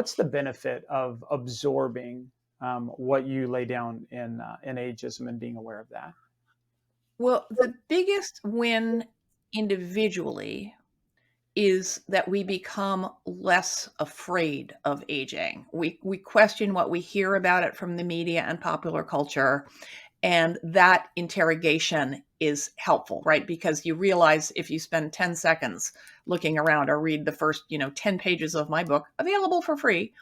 what's the benefit of absorbing what you lay down in ageism and being aware of that? Well, the biggest win individually is that we become less afraid of aging. We question what we hear about it from the media and popular culture, and that interrogation is helpful, right? Because you realize if you spend 10 seconds looking around or read the first, 10 pages of my book, available for free,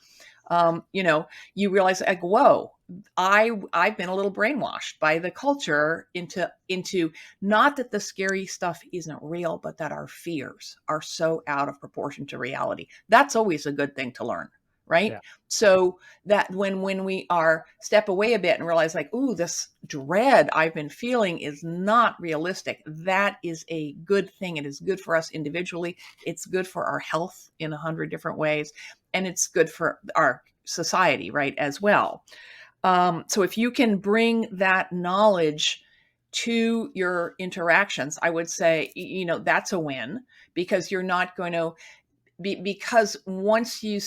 you realize like, whoa, I've been a little brainwashed by the culture into not that the scary stuff isn't real, but that our fears are so out of proportion to reality. That's always a good thing to learn, right? Yeah. So that when we are step away a bit and realize like, ooh, this dread I've been feeling is not realistic. That is a good thing. It is good for us individually. It's good for our health in 100 different ways. And it's good for our society, right, as well. So if you can bring that knowledge to your interactions, I would say, that's a win, because you're not going to because once you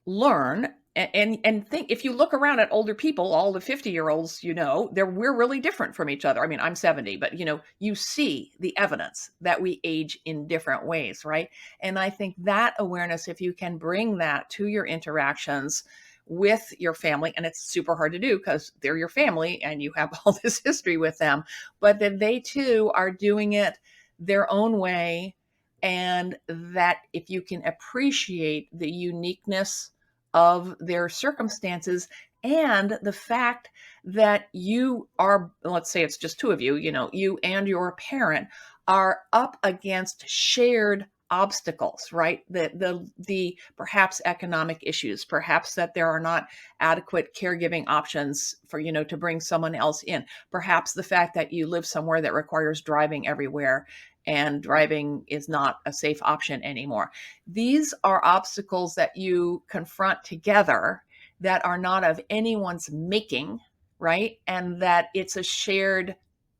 learn and think, if you look around at older people, all the 50-year-olds, we're really different from each other. I mean, I'm 70, but you see the evidence that we age in different ways, right? And I think that awareness, if you can bring that to your interactions with your family, and it's super hard to do because they're your family and you have all this history with them, but that they too are doing it their own way, and that if you can appreciate the uniqueness of their circumstances and the fact that you are, let's say it's just two of you, you and your parent are up against shared obstacles, right? The perhaps economic issues, perhaps that there are not adequate caregiving options for, to bring someone else in, perhaps the fact that you live somewhere that requires driving everywhere and driving is not a safe option anymore. These are obstacles that you confront together that are not of anyone's making, right? And that it's a shared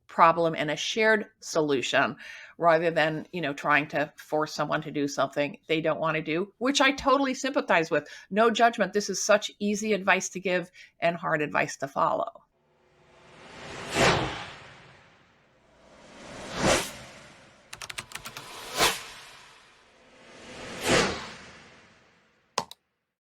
problem and a shared solution, rather than, trying to force someone to do something they don't want to do, which I totally sympathize with. No judgment. This is such easy advice to give and hard advice to follow.